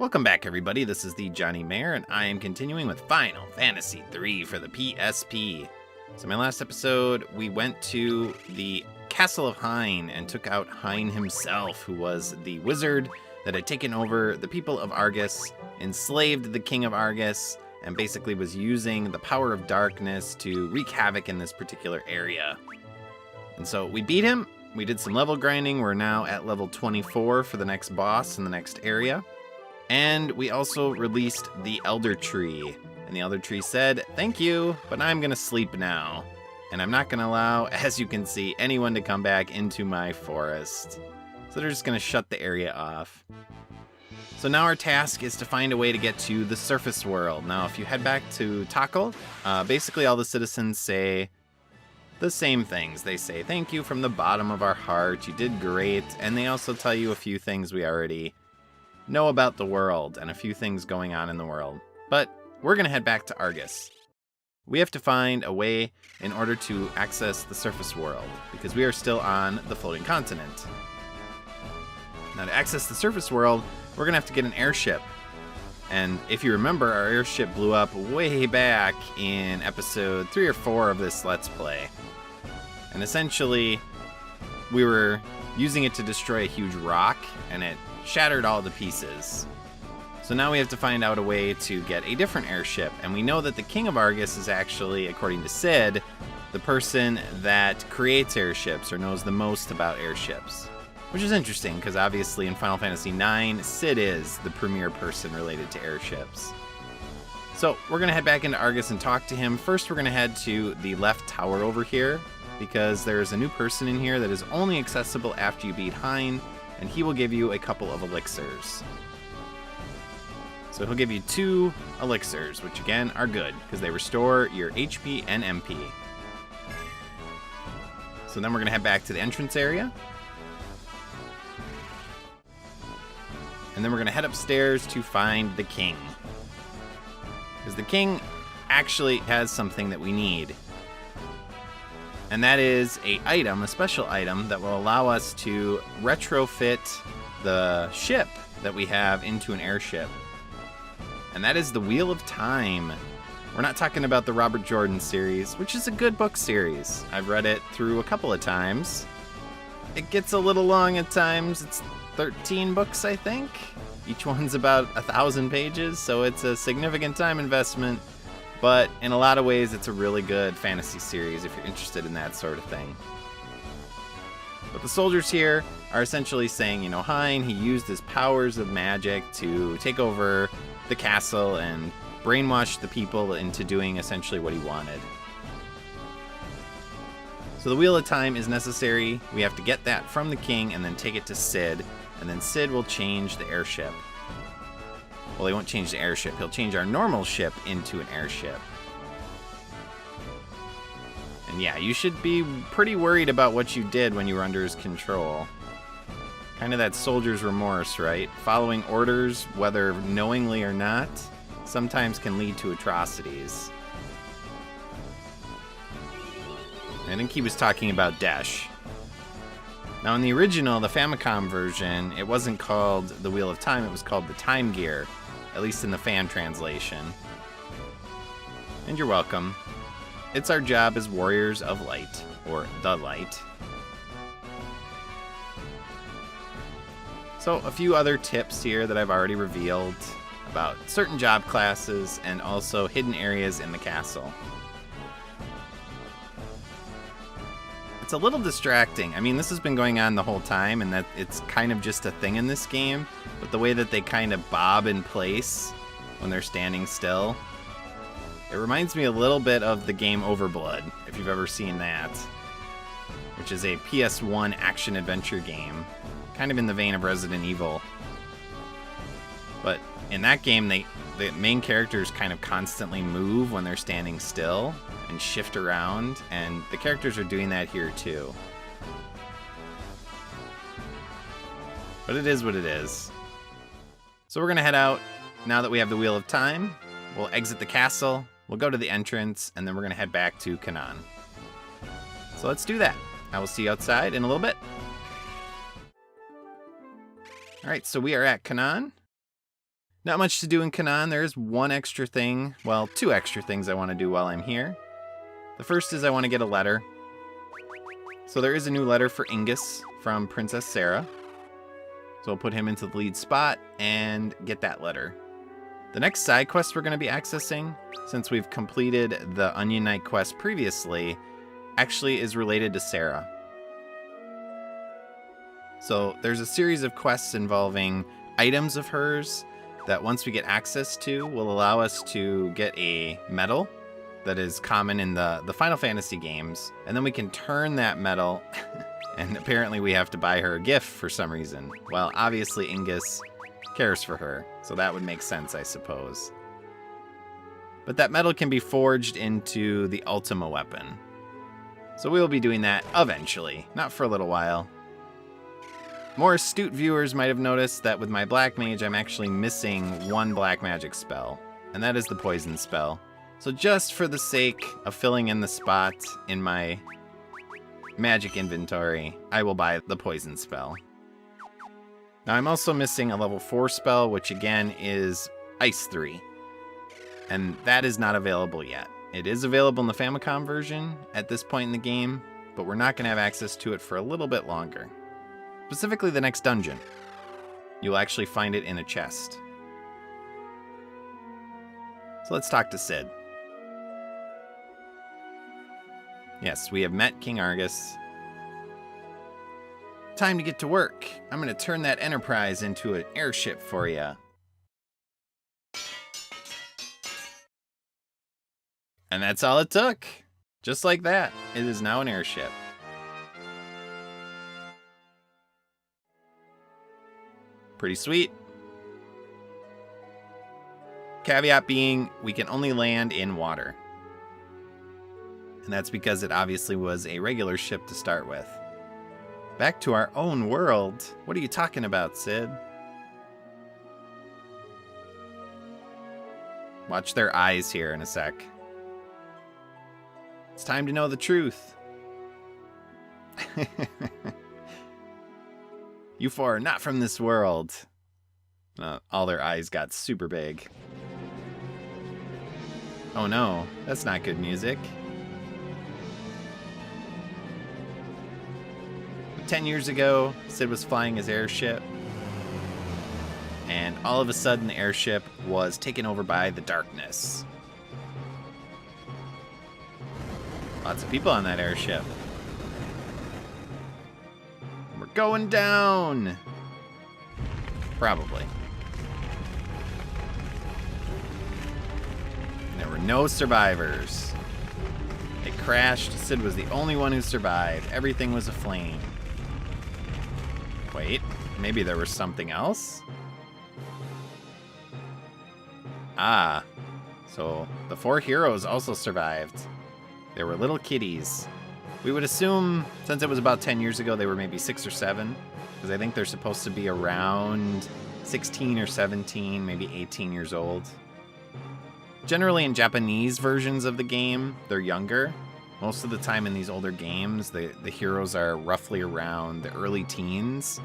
Welcome back, everybody. This is the thejonnymar, and I am continuing with Final Fantasy III for the PSP. So in my last episode, we went to the Castle of Hein and took out Hein himself, who was the wizard that had taken over the people of Argus, enslaved the king of Argus, and basically was using the power of darkness to wreak havoc in this particular area. And so we beat him. We did some level grinding. We're now at level 24 for the next boss in the next area. And we also released the Elder Tree. And the Elder Tree said, "Thank you, but I'm gonna sleep now. And I'm not gonna allow, as you can see, anyone to come back into my forest." So they're just gonna shut the area off. So now our task is to find a way to get to the surface world. Now, if you head back to Takal, basically all the citizens say the same things. They say, "Thank you from the bottom of our heart, you did great." And they also tell you a few things we already know about the world and a few things going on in the world. But we're gonna head back to Argus. We have to find a way in order to access the surface world because we are still on the floating continent. Now, to access the surface world, we're gonna have to get an airship. And if you remember, our airship blew up way back in episode 3 or 4 of this Let's Play. And essentially, we were using it to destroy a huge rock, and it shattered all to pieces. So now we have to find out a way to get a different airship. And we know that the King of Argus is actually, according to Sid, the person that creates airships or knows the most about airships. Which is interesting, because obviously in Final Fantasy IX, Sid is the premier person related to airships. So we're going to head back into Argus and talk to him. First, we're going to head to the left tower over here, because there's a new person in here that is only accessible after you beat Hein, and he will give you a couple of elixirs. So he'll give you 2 elixirs, which again are good, because they restore your HP and MP. So then we're going to head back to the entrance area. And then we're going to head upstairs to find the king. Because the king actually has something that we need. And that is a special item that will allow us to retrofit the ship that we have into an airship. And that is the Wheel of Time. We're not talking about the Robert Jordan series, which is a good book series. I've read it through a couple of times. It gets a little long at times. It's 13 books, I think. Each one's about 1,000 pages, so it's a significant time investment. But in a lot of ways, it's a really good fantasy series if you're interested in that sort of thing. But the soldiers here are essentially saying, you know, Hein, he used his powers of magic to take over the castle and brainwash the people into doing essentially what he wanted. So the Wheel of Time is necessary. We have to get that from the king and then take it to Sid, and then Sid will change the airship. Well, he won't change the airship. He'll change our normal ship into an airship. And yeah, you should be pretty worried about what you did when you were under his control. Kind of that soldier's remorse, right? Following orders, whether knowingly or not, sometimes can lead to atrocities. I think he was talking about Desh. Now, in the original, the Famicom version, it wasn't called the Wheel of Time, it was called the Time Gear, at least in the fan translation. And you're welcome. It's our job as Warriors of Light, or the Light. So, a few other tips here that I've already revealed about certain job classes and also hidden areas in the castle. It's a little distracting. I mean, this has been going on the whole time, and that it's kind of just a thing in this game, but the way that they kind of bob in place when they're standing still, it reminds me a little bit of the game Overblood, if you've ever seen that, which is a PS1 action-adventure game, kind of in the vein of Resident Evil. But in that game, the main characters kind of constantly move when they're standing still and shift around, and the characters are doing that here too. But it is what it is. So we're gonna head out now that we have the Wheel of Time. We'll exit the castle, we'll go to the entrance, and then we're gonna head back to Canaan. So let's do that. I will see you outside in a little bit. All right, so we are at Canaan. Not much to do in Canaan. There is one extra thing, well, two extra things I want to do while I'm here. The first is I want to get a letter. So there is a new letter for Ingus from Princess Sarah. So I'll put him into the lead spot and get that letter. The next side quest we're going to be accessing, since we've completed the Onion Knight quest previously, actually is related to Sarah. So there's a series of quests involving items of hers that once we get access to will allow us to get a medal that is common in the Final Fantasy games. And then we can turn that medal, and apparently we have to buy her a gift for some reason. Well, obviously Ingus cares for her, so that would make sense, I suppose. But that medal can be forged into the Ultima weapon. So we'll be doing that eventually, not for a little while. More astute viewers might have noticed that with my Black Mage, I'm actually missing one Black Magic spell, and that is the Poison spell. So just for the sake of filling in the spot in my magic inventory, I will buy the Poison spell. Now I'm also missing a level 4 spell, which again is Ice 3, and that is not available yet. It is available in the Famicom version at this point in the game, but we're not going to have access to it for a little bit longer. Specifically the next dungeon. You'll actually find it in a chest. So let's talk to Cid. Yes, we have met King Argus. Time to get to work. I'm going to turn that Enterprise into an airship for you. And that's all it took. Just like that, it is now an airship. Pretty sweet. Caveat being, we can only land in water. And that's because it obviously was a regular ship to start with. Back to our own world. What are you talking about, Cid? Watch their eyes here in a sec. It's time to know the truth. You four are not from this world. All their eyes got super big. Oh no, that's not good music. 10 years ago, Cid was flying his airship, and all of a sudden the airship was taken over by the darkness. Lots of people on that airship. We're going down! Probably. There were no survivors. It crashed. Cid was the only one who survived. Everything was aflame. Wait, maybe there was something else? Ah, so the 4 heroes also survived. They were little kitties. We would assume, since it was about 10 years ago, they were maybe 6 or 7, because I think they're supposed to be around 16 or 17, maybe 18 years old. Generally in Japanese versions of the game, they're younger. Most of the time in these older games, the heroes are roughly around the early teens.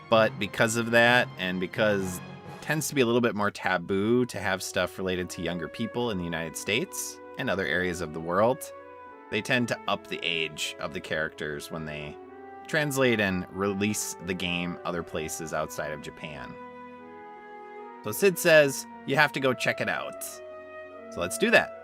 But because of that, and because it tends to be a little bit more taboo to have stuff related to younger people in the United States and other areas of the world, they tend to up the age of the characters when they translate and release the game other places outside of Japan. So Cid says, you have to go check it out. So let's do that.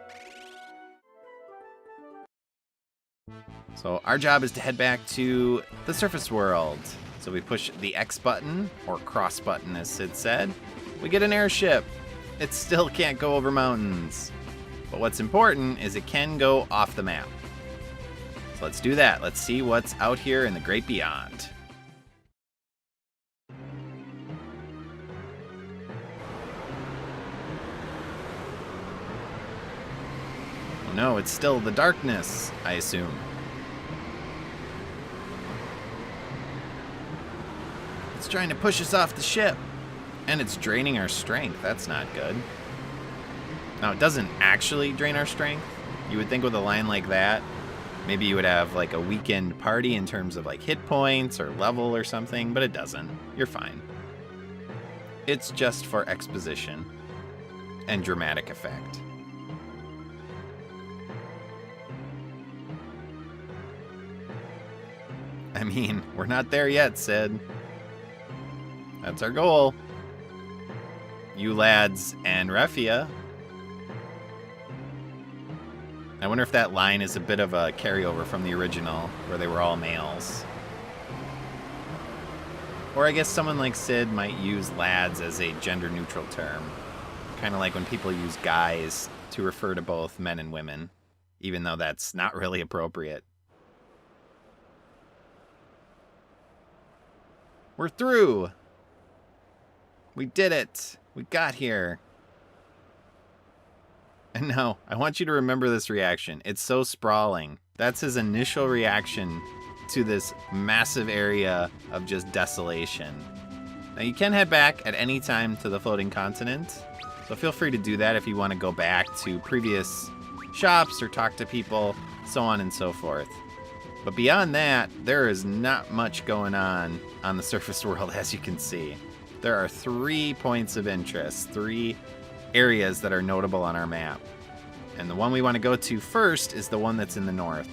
So our job is to head back to the surface world. So we push the X button, or cross button as Cid said. We get an airship. It still can't go over mountains. But what's important is it can go off the map. So let's do that. Let's see what's out here in the great beyond. Oh no, it's still the darkness, I assume. It's trying to push us off the ship. And it's draining our strength. That's not good. Now, it doesn't actually drain our strength. You would think with a line like that, maybe you would have like a weakened party in terms of like hit points or level or something, but it doesn't. You're fine. It's just for exposition and dramatic effect. I mean, we're not there yet, Sid. That's our goal. You lads and Refia. I wonder if that line is a bit of a carryover from the original, where they were all males. Or I guess someone like Sid might use lads as a gender-neutral term. Kind of like when people use guys to refer to both men and women, even though that's not really appropriate. We're through! We did it! We got here! And now, I want you to remember this reaction. It's so sprawling. That's his initial reaction to this massive area of just desolation. Now, you can head back at any time to the floating continent, so feel free to do that if you want to go back to previous shops or talk to people, so on and so forth. But beyond that, there is not much going on the surface world, as you can see. There are 3 points of interest, 3 areas that are notable on our map. And the one we want to go to first is the one that's in the north.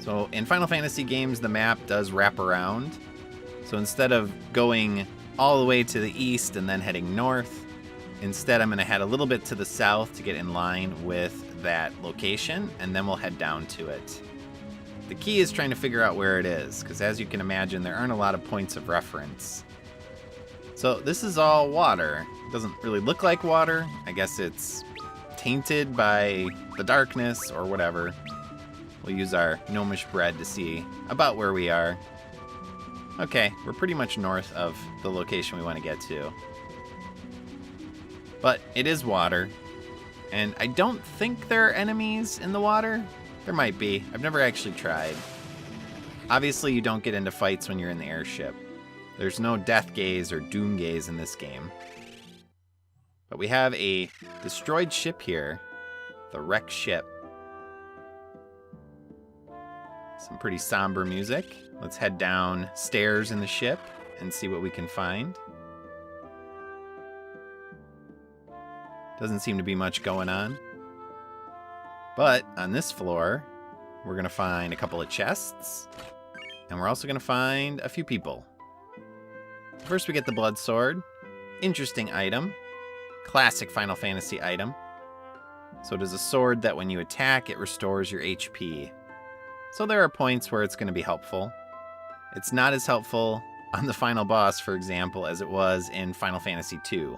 So in Final Fantasy games, the map does wrap around. So instead of going all the way to the east and then heading north, instead I'm going to head a little bit to the south to get in line with that location, and then we'll head down to it. The key is trying to figure out where it is, because as you can imagine, there aren't a lot of points of reference. So this is all water. It doesn't really look like water. I guess it's tainted by the darkness or whatever. We'll use our gnomish bread to see about where we are. Okay, we're pretty much north of the location we want to get to. But it is water, and I don't think there are enemies in the water. There might be. I've never actually tried. Obviously, you don't get into fights when you're in the airship. There's no death gaze or doom gaze in this game. But we have a destroyed ship here, the wrecked ship. Some pretty somber music. Let's head downstairs in the ship and see what we can find. Doesn't seem to be much going on. But on this floor, we're going to find a couple of chests. And we're also going to find a few people. First we get the blood sword. Interesting item. Classic Final Fantasy item. So it is a sword that when you attack, it restores your HP. So there are points where it's going to be helpful. It's not as helpful on the final boss, for example, as it was in Final Fantasy II.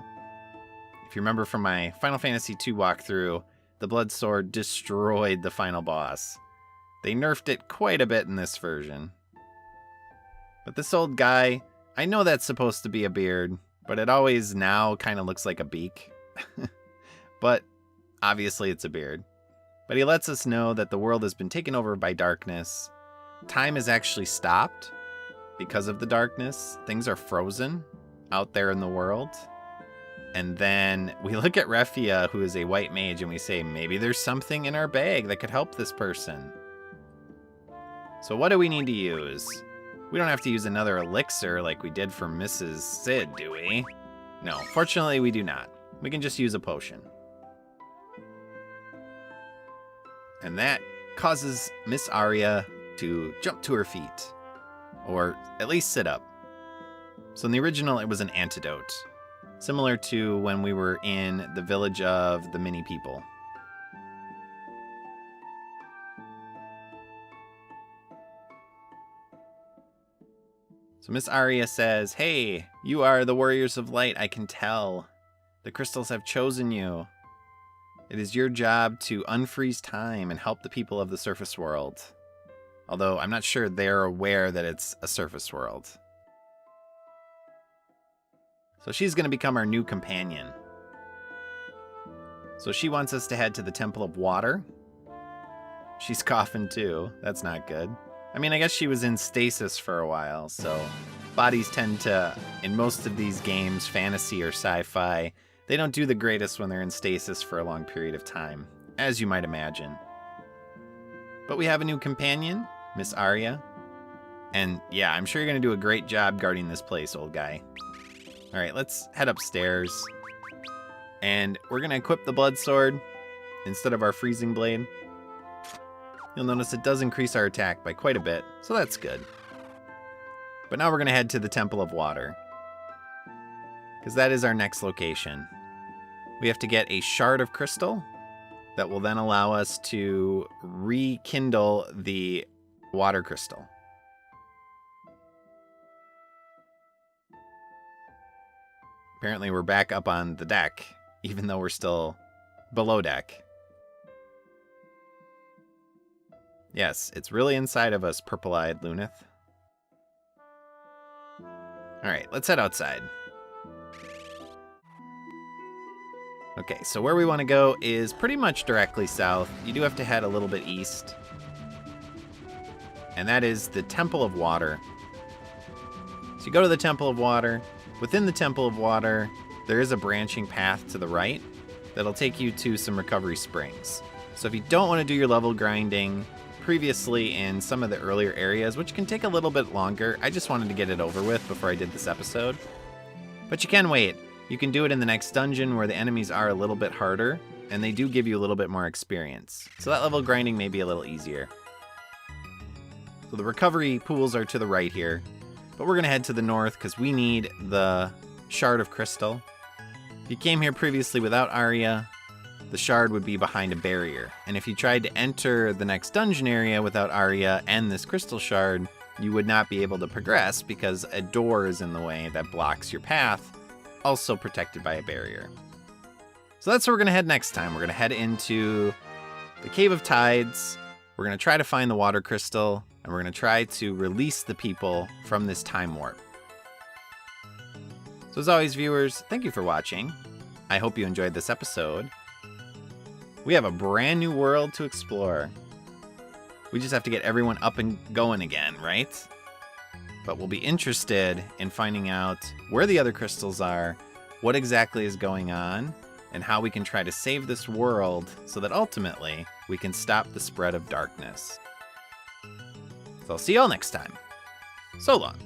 If you remember from my Final Fantasy II walkthrough, the blood sword destroyed the final boss. They nerfed it quite a bit in this version. But this old guy, I know that's supposed to be a beard, but it always now kind of looks like a beak. But obviously it's a beard. But he lets us know that the world has been taken over by darkness. Time has actually stopped because of the darkness. Things are frozen out there in the world. And then we look at Refia, who is a white mage, and we say, maybe there's something in our bag that could help this person. So what do we need to use? We don't have to use another elixir like we did for Mrs. Sid, do we? No, fortunately we do not. We can just use a potion. And that causes Miss Aria to jump to her feet. Or at least sit up. So in the original, it was an antidote. Similar to when we were in the village of the Mini People. So Miss Aria says, hey, you are the warriors of light, I can tell. The crystals have chosen you. It is your job to unfreeze time and help the people of the surface world. Although I'm not sure they're aware that it's a surface world. So she's going to become our new companion. So she wants us to head to the Temple of Water. She's coughing too. That's not good. I mean, I guess she was in stasis for a while, so bodies tend to, in most of these games, fantasy or sci-fi, they don't do the greatest when they're in stasis for a long period of time, as you might imagine. But we have a new companion, Miss Aria. And yeah, I'm sure you're going to do a great job guarding this place, old guy. All right, let's head upstairs. And we're going to equip the blood sword instead of our freezing blade. You'll notice it does increase our attack by quite a bit, so that's good. But now we're going to head to the Temple of Water, because that is our next location. We have to get a shard of crystal that will then allow us to rekindle the water crystal. Apparently we're back up on the deck, even though we're still below deck. Yes, it's really inside of us, purple-eyed Lunith. Alright, let's head outside. Okay, so where we want to go is pretty much directly south. You do have to head a little bit east. And that is the Temple of Water. So you go to the Temple of Water. Within the Temple of Water, there is a branching path to the right that'll take you to some recovery springs. So if you don't want to do your level grinding previously in some of the earlier areas, which can take a little bit longer, I just wanted to get it over with before I did this episode. But you can wait. You can do it in the next dungeon where the enemies are a little bit harder, and they do give you a little bit more experience. So that level grinding may be a little easier. So the recovery pools are to the right here, but we're going to head to the north because we need the Shard of Crystal. If you came here previously without Aria, the shard would be behind a barrier. And if you tried to enter the next dungeon area without Aria and this crystal shard, you would not be able to progress because a door is in the way that blocks your path, also protected by a barrier. So that's where we're going to head next time. We're going to head into the Cave of Tides. We're going to try to find the water crystal, and we're going to try to release the people from this time warp. So as always, viewers, thank you for watching. I hope you enjoyed this episode. We have a brand new world to explore. We just have to get everyone up and going again, right? But we'll be interested in finding out where the other crystals are, what exactly is going on, and how we can try to save this world so that ultimately we can stop the spread of darkness. So I'll see you all next time. So long.